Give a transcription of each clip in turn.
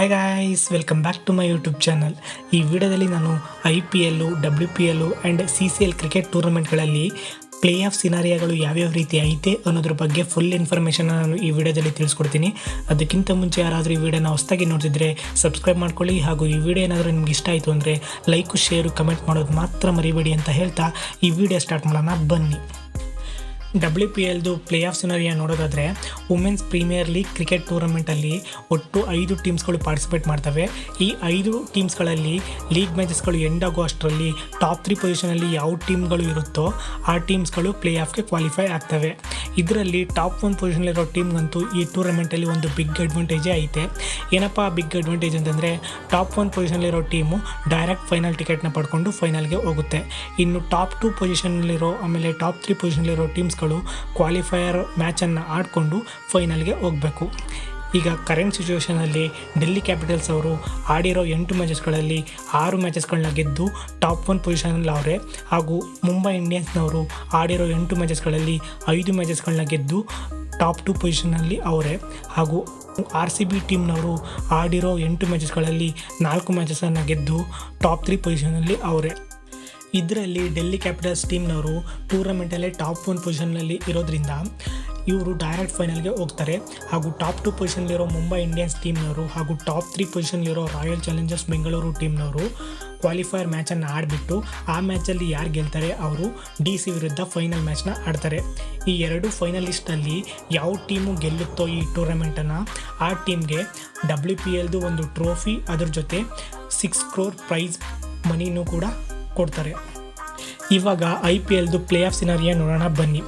Hi guys, welcome back to my YouTube channel. ಈ ವಿಡಿಯೋದಲ್ಲಿ ನಾನು IPL, WPL and CCL cricket ಟೂರ್ನಮೆಂಟ್ಗಳಲ್ಲಿ play off ಸಿನಾರಿಯಾಗಳು ಯಾವ್ಯಾವ ರೀತಿ ಐತೆ ಅನ್ನೋದ್ರ ಬಗ್ಗೆ ಫುಲ್ ಇನ್ಫಾರ್ಮೇಷನ್ ನಾನು ಈ ವಿಡಿಯೋದಲ್ಲಿ ತಿಳಿಸ್ಕೊಡ್ತೀನಿ. ಅದಕ್ಕಿಂತ ಮುಂಚೆ ಯಾರಾದರೂ ಈ ವಿಡಿಯೋನ ಹೊಸದಾಗಿ ನೋಡ್ತಿದ್ರೆ ಸಬ್ಸ್ಕ್ರೈಬ್ ಮಾಡ್ಕೊಳ್ಳಿ. ಹಾಗೂ ಈ ವಿಡಿಯೋ ಏನಾದರೂ ನಿಮ್ಗೆ ಇಷ್ಟ ಆಯಿತು ಅಂದರೆ ಲೈಕು, ಶೇರು, ಕಮೆಂಟ್ ಮಾಡೋದು ಮಾತ್ರ ಮರಿಬೇಡಿ ಅಂತ ಹೇಳ್ತಾ ಈ ವಿಡಿಯೋ ಸ್ಟಾರ್ಟ್ ಮಾಡೋಣ ಬನ್ನಿ. WPLದು ಪ್ಲೇ ಆಫ್ ಸಿನಾರಿಯಾ ನೋಡೋದಾದರೆ ವುಮೆನ್ಸ್ ಪ್ರೀಮಿಯರ್ ಲೀಗ್ ಕ್ರಿಕೆಟ್ ಟೂರ್ನಮೆಂಟಲ್ಲಿ ಒಟ್ಟು 5 ಟೀಮ್ಸ್ಗಳು ಪಾರ್ಟಿಸಿಪೇಟ್ ಮಾಡ್ತವೆ. ಈ 5 ಟೀಮ್ಸ್ಗಳಲ್ಲಿ ಲೀಗ್ ಮ್ಯಾಚಸ್ಗಳು ಎಂಡ್ ಆಗೋ ಅಷ್ಟರಲ್ಲಿ ಟಾಪ್ 3 ಪೊಸಿಷನಲ್ಲಿ ಯಾವ ಟೀಮ್ಗಳು ಇರುತ್ತೋ ಆ ಟೀಮ್ಸ್ಗಳು ಪ್ಲೇ ಆಫ್ಗೆ ಕ್ವಾಲಿಫೈ ಆಗ್ತವೆ. ಇದರಲ್ಲಿ ಟಾಪ್ 1 ಪೊಸಿಷನಲ್ಲಿರೋ ಟೀಮ್ಗಂತೂ ಈ ಟೂರ್ನಮೆಂಟಲ್ಲಿ ಒಂದು ಬಿಗ್ ಅಡ್ವಾಂಟೇಜೇ ಐತೆ. ಏನಪ್ಪ ಆ ಬಿಗ್ ಅಡ್ವಾಂಟೇಜ್ ಅಂತಂದರೆ ಟಾಪ್ 1 ಪೊಸಿಷನಲ್ಲಿರೋ ಟೀಮು ಡೈರೆಕ್ಟ್ ಫೈನಲ್ ಟಿಕೆಟ್ನ ಪಡ್ಕೊಂಡು ಫೈನಲ್ಗೆ ಹೋಗುತ್ತೆ. ಇನ್ನು ಟಾಪ್ 2 ಪೊಸಿಷನಲ್ಲಿರೋ ಆಮೇಲೆ ಟಾಪ್ 3 ಪೊಸಿಷನಲ್ಲಿರೋ ಟೀಮ್ಸ್ ಕ್ವಾಲಿಫೈಯರ್ ಮ್ಯಾಚನ್ನು ಆಡಿಕೊಂಡು ಫೈನಲ್ಗೆ ಹೋಗಬೇಕು. ಈಗ ಕರೆಂಟ್ ಸಿಚುವೇಷನಲ್ಲಿ ಡೆಲ್ಲಿ ಕ್ಯಾಪಿಟಲ್ಸ್ ಅವರು ಆಡಿರೋ 8 ಮ್ಯಾಚಸ್ಗಳಲ್ಲಿ 6 ಮ್ಯಾಚಸ್ಗಳನ್ನ ಗೆದ್ದು ಟಾಪ್ 1 ಪೊಸಿಷನಲ್ಲಿ ಅವರೇ. ಹಾಗೂ ಮುಂಬೈ ಇಂಡಿಯನ್ಸ್ನವರು ಆಡಿರೋ 8 ಮ್ಯಾಚಸ್ಗಳಲ್ಲಿ 5 ಮ್ಯಾಚಸ್ಗಳನ್ನ ಗೆದ್ದು ಟಾಪ್ 2 ಪೊಸಿಷನಲ್ಲಿ ಅವರೇ. ಹಾಗೂ RCB ಟೀಮ್ನವರು ಆಡಿರೋ 8 ಮ್ಯಾಚಸ್ಗಳಲ್ಲಿ 4 ಮ್ಯಾಚಸನ್ನು ಗೆದ್ದು ಟಾಪ್ 3 ಪೊಸಿಷನಲ್ಲಿ ಅವರೇ. ಇದರಲ್ಲಿ ಡೆಲ್ಲಿ ಕ್ಯಾಪಿಟಲ್ಸ್ ಟೀಮ್ನವರು ಟೂರ್ನಮೆಂಟಲ್ಲೇ ಟಾಪ್ 1 ಪೊಸಿಷನ್ನಲ್ಲಿ ಇರೋದ್ರಿಂದ ಇವರು ಡೈರೆಕ್ಟ್ ಫೈನಲ್ಗೆ ಹೋಗ್ತಾರೆ. ಹಾಗೂ ಟಾಪ್ 2 ಪೊಸಿಷನ್ಲಿರೋ ಮುಂಬೈ ಇಂಡಿಯನ್ಸ್ ಟೀಮ್ನವರು ಹಾಗೂ ಟಾಪ್ 3 ಪೊಸಿಷನ್ಲಿರೋ ರಾಯಲ್ ಚಾಲೆಂಜರ್ಸ್ ಬೆಂಗಳೂರು ಟೀಮ್ನವರು ಕ್ವಾಲಿಫೈಯರ್ ಮ್ಯಾಚನ್ನು ಆಡಿಬಿಟ್ಟು ಆ ಮ್ಯಾಚಲ್ಲಿ ಯಾರು ಗೆಲ್ತಾರೆ ಅವರು DC ವಿರುದ್ಧ ಫೈನಲ್ ಮ್ಯಾಚ್ನ ಆಡ್ತಾರೆ. ಈ 2 ಫೈನಲಿಸ್ಟಲ್ಲಿ ಯಾವ ಟೀಮು ಗೆಲ್ಲುತ್ತೋ ಈ ಟೂರ್ನಮೆಂಟನ್ನು ಆ ಟೀಮ್ಗೆ WPLದು ಒಂದು ಟ್ರೋಫಿ, ಅದ್ರ ಜೊತೆ 6 crore ಪ್ರೈಸ್ ಮನಿನೂ ಕೂಡ ಕೊಡ್ತಾರೆ. ಇವಾಗ IPLದು ಪ್ಲೇ ಆಫ್ ಸಿನಾರಿಯಾ ನೋಡೋಣ ಬನ್ನಿ.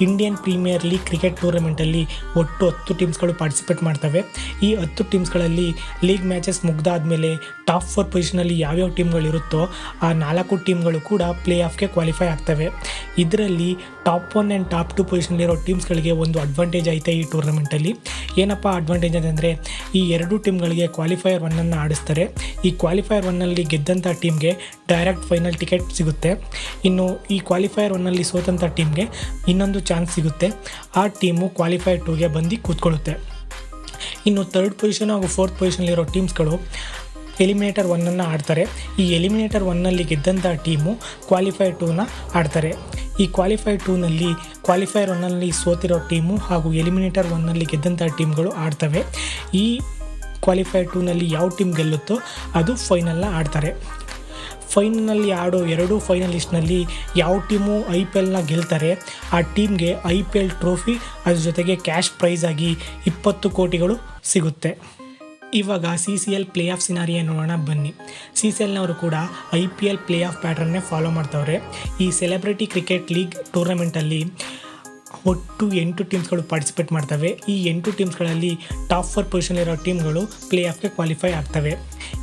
ಇಂಡಿಯನ್ ಪ್ರೀಮಿಯರ್ ಲೀಗ್ ಕ್ರಿಕೆಟ್ ಟೂರ್ನಮೆಂಟಲ್ಲಿ ಒಟ್ಟು 10 ಟೀಮ್ಸ್ಗಳು ಪಾರ್ಟಿಸಿಪೇಟ್ ಮಾಡ್ತವೆ. ಈ 10 ಟೀಮ್ಸ್ಗಳಲ್ಲಿ ಲೀಗ್ ಮ್ಯಾಚಸ್ ಮುಗ್ದಾದ್ಮೇಲೆ ಟಾಪ್ 4 ಪೊಸಿಷನಲ್ಲಿ ಯಾವ್ಯಾವ ಟೀಮ್ಗಳಿರುತ್ತೋ ಆ 4 ಟೀಮ್ಗಳು ಕೂಡ ಪ್ಲೇ ಆಫ್ಗೆ ಕ್ವಾಲಿಫೈ ಆಗ್ತವೆ. ಇದರಲ್ಲಿ ಟಾಪ್ 1 ಆ್ಯಂಡ್ ಟಾಪ್ 2 ಪೊಸಿಷನಲ್ಲಿರೋ ಟೀಮ್ಸ್ಗಳಿಗೆ ಒಂದು ಅಡ್ವಾಂಟೇಜ್ ಐತೆ ಈ ಟೂರ್ನಮೆಂಟಲ್ಲಿ. ಏನಪ್ಪ ಅಡ್ವಾಂಟೇಜ್ ಅಂತಂದರೆ ಈ 2 ಟೀಮ್ಗಳಿಗೆ ಕ್ವಾಲಿಫೈಯರ್ 1ಅನ್ನು ಆಡಿಸ್ತಾರೆ. ಈ ಕ್ವಾಲಿಫೈಯರ್ 1ನಲ್ಲಿ ಗೆದ್ದಂಥ ಟೀಮ್ಗೆ ಡೈರೆಕ್ಟ್ ಫೈನಲ್ ಟಿಕೆಟ್ ಸಿಗುತ್ತೆ. ಇನ್ನು ಈ ಕ್ವಾಲಿಫೈಯರ್ 1ನಲ್ಲಿ ಸೋತಂಥ ಟೀಮ್ಗೆ ಇನ್ನೊಂದು ಚಾನ್ಸ್ ಸಿಗುತ್ತೆ. ಆ ಟೀಮು ಕ್ವಾಲಿಫೈಯರ್ 2ಗೆ ಬಂದು ಕೂತ್ಕೊಳ್ಳುತ್ತೆ. ಇನ್ನು 3rd ಪೊಸಿಷನ್ ಹಾಗೂ 4th ಪೊಸಿಷನಲ್ಲಿರೋ ಟೀಮ್ಸ್ಗಳು ಎಲಿಮಿನೇಟರ್ 1ಅನ್ನು ಆಡ್ತಾರೆ. ಈ ಎಲಿಮಿನೇಟರ್ 1ನಲ್ಲಿ ಗೆದ್ದಂಥ ಟೀಮು ಕ್ವಾಲಿಫೈಯರ್ 2ನ ಆಡ್ತಾರೆ. ಈ ಕ್ವಾಲಿಫೈಯರ್ 2ನಲ್ಲಿ ಕ್ವಾಲಿಫೈಯರ್ 1ನಲ್ಲಿ ಸೋತಿರೋ ಟೀಮು ಹಾಗೂ ಎಲಿಮಿನೇಟರ್ 1ನಲ್ಲಿ ಗೆದ್ದಂಥ ಟೀಮ್ಗಳು ಆಡ್ತವೆ. ಈ ಕ್ವಾಲಿಫೈಯರ್ 2ನಲ್ಲಿ ಯಾವ ಟೀಮ್ ಗೆಲ್ಲುತ್ತೋ ಅದು ಫೈನಲ್ನ ಆಡ್ತಾರೆ. ಫೈನಲ್ನಲ್ಲಿ ಆಡೋ 2 ಫೈನಲಿಸ್ಟ್ನಲ್ಲಿ ಯಾವ ಟೀಮು IPLನ ಗೆಲ್ತಾರೆ ಆ ಟೀಮ್ಗೆ IPL ಟ್ರೋಫಿ, ಅದ್ರ ಜೊತೆಗೆ ಕ್ಯಾಶ್ ಪ್ರೈಸ್ ಆಗಿ 20 ಕೋಟಿಗಳು ಸಿಗುತ್ತೆ. ಇವಾಗ CCL ಪ್ಲೇ ಆಫ್ ಸಿನಾರಿಯಾ ನೋಡೋಣ ಬನ್ನಿ. CCLನವರು ಕೂಡ IPL ಪ್ಲೇ ಆಫ್ ಪ್ಯಾಟ್ರನ್ನೇ ಫಾಲೋ ಮಾಡ್ತವ್ರೆ. ಈ ಸೆಲೆಬ್ರಿಟಿ ಕ್ರಿಕೆಟ್ ಲೀಗ್ ಟೂರ್ನಮೆಂಟಲ್ಲಿ ಒಟ್ಟು 8 ಟೀಮ್ಸ್ಗಳು ಪಾರ್ಟಿಸಿಪೇಟ್ ಮಾಡ್ತವೆ. ಈ 8 ಟೀಮ್ಸ್ಗಳಲ್ಲಿ ಟಾಪ್ 4 ಪೊಸಿಷನಲ್ಲಿರೋ ಟೀಮ್ಗಳು ಪ್ಲೇ ಆಫ್ಗೆ ಕ್ವಾಲಿಫೈ ಆಗ್ತವೆ.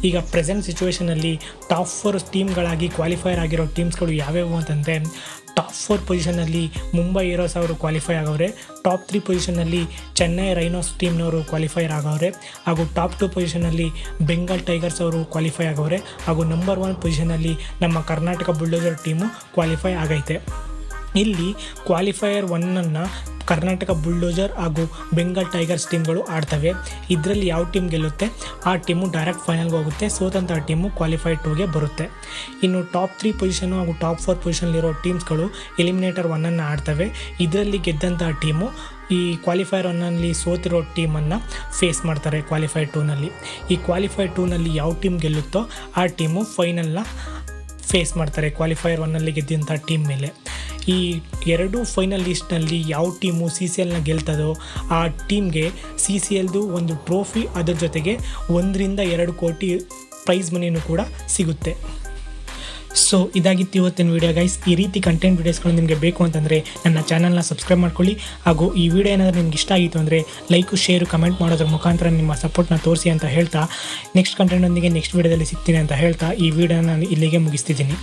ಈಗ ಪ್ರೆಸೆಂಟ್ ಸಿಚುವೇಷನಲ್ಲಿ ಟಾಪ್ 4 ಟೀಮ್ಗಳಾಗಿ ಕ್ವಾಲಿಫೈರ್ ಆಗಿರೋ ಟೀಮ್ಸ್ಗಳು ಯಾವ್ಯಾವು ಅಂತಂದರೆ ಟಾಪ್ 4 ಪೊಸಿಷನಲ್ಲಿ ಮುಂಬೈ ಹೀರೋಸ್ ಅವರು ಕ್ವಾಲಿಫೈ ಆಗವ್ರೆ. ಟಾಪ್ 3 ಪೊಸಿಷನಲ್ಲಿ ಚೆನ್ನೈ ರೈನೋಸ್ ಟೀಮ್ನವರು ಕ್ವಾಲಿಫೈರ್ ಆಗವ್ರೆ. ಹಾಗೂ ಟಾಪ್ 2 ಪೊಸಿಷನಲ್ಲಿ ಬೆಂಗಾಲ್ ಟೈಗರ್ಸ್ ಅವರು ಕ್ವಾಲಿಫೈ ಆಗವ್ರೆ. ಹಾಗೂ ನಂಬರ್ 1 ಪೊಸಿಷನಲ್ಲಿ ನಮ್ಮ ಕರ್ನಾಟಕ ಬುಲ್ಡೋಜರ್ ಟೀಮು ಕ್ವಾಲಿಫೈ ಆಗೈತೆ. ಇಲ್ಲಿ ಕ್ವಾಲಿಫೈಯರ್ 1ಅನ್ನು ಕರ್ನಾಟಕ ಬುಲ್ಡೋಜರ್ ಹಾಗೂ ಬೆಂಗಾಲ್ ಟೈಗರ್ಸ್ ಟೀಮ್ಗಳು ಆಡ್ತವೆ. ಇದರಲ್ಲಿ ಯಾವ ಟೀಮ್ ಗೆಲ್ಲುತ್ತೆ ಆ ಟೀಮು ಡೈರೆಕ್ಟ್ ಫೈನಲ್ಗೆ ಹೋಗುತ್ತೆ. ಸೋತಂಥ ಟೀಮು ಕ್ವಾಲಿಫೈಡ್ 2ಗೆ ಬರುತ್ತೆ. ಇನ್ನು ಟಾಪ್ 3 ಪೊಸಿಷನು ಹಾಗೂ ಟಾಪ್ 4 ಪೊಸಿಷನಲ್ಲಿರೋ ಟೀಮ್ಸ್ಗಳು ಎಲಿಮಿನೇಟರ್ 1ಅನ್ನು ಆಡ್ತವೆ. ಇದರಲ್ಲಿ ಗೆದ್ದಂಥ ಟೀಮು ಈ ಕ್ವಾಲಿಫೈಯರ್ 1ನಲ್ಲಿ ಸೋತಿರೋ ಟೀಮನ್ನು ಫೇಸ್ ಮಾಡ್ತಾರೆ ಕ್ವಾಲಿಫೈಡ್ 2ನಲ್ಲಿ. ಈ ಕ್ವಾಲಿಫೈಡ್ 2ನಲ್ಲಿ ಯಾವ ಟೀಮ್ ಗೆಲ್ಲುತ್ತೋ ಆ ಟೀಮು ಫೈನಲ್ನ ಫೇಸ್ ಮಾಡ್ತಾರೆ ಕ್ವಾಲಿಫೈಯರ್ 1ನಲ್ಲಿ ಗೆದ್ದಂಥ ಟೀಮ್ ಮೇಲೆ. ಈ 2 ಫೈನಲಿಸ್ಟ್ನಲ್ಲಿ ಯಾವ ಟೀಮು CCLನ ಗೆಲ್ತದೋ ಆ ಟೀಮ್ಗೆ CCLದು ಒಂದು ಟ್ರೋಫಿ, ಅದರ ಜೊತೆಗೆ 1 ರಿಂದ 2 ಕೋಟಿ ಪ್ರೈಸ್ ಮನಿನೂ ಕೂಡ ಸಿಗುತ್ತೆ. ಸೊ ಇದಾಗಿತ್ತು ಇವತ್ತಿನ ವಿಡಿಯೋ ಗೈಸ್. ಈ ರೀತಿ ಕಂಟೆಂಟ್ ವೀಡಿಯೋಸ್ಗಳು ನಿಮಗೆ ಬೇಕು ಅಂತಂದರೆ ನನ್ನ ಚಾನಲ್ನ ಸಬ್ಸ್ಕ್ರೈಬ್ ಮಾಡ್ಕೊಳ್ಳಿ. ಹಾಗೂ ಈ ವಿಡಿಯೋ ಏನಾದರೂ ನಿಮ್ಗೆ ಇಷ್ಟ ಆಗಿತ್ತು ಅಂದರೆ ಲೈಕು, ಶೇರು, ಕಮೆಂಟ್ ಮಾಡೋದ್ರ ಮುಖಾಂತರ ನಿಮ್ಮ ಸಪೋರ್ಟ್ನ ತೋರಿಸಿ ಅಂತ ಹೇಳ್ತಾ ನೆಕ್ಸ್ಟ್ ಕಂಟೆಂಟೊಂದಿಗೆ ನೆಕ್ಸ್ಟ್ ವಿಡಿಯೋದಲ್ಲಿ ಸಿಗ್ತೀನಿ ಅಂತ ಹೇಳ್ತಾ ಈ ವಿಡಿಯೋನ ನಾನು ಇಲ್ಲಿಗೆ ಮುಗಿಸ್ತಿದ್ದೀನಿ.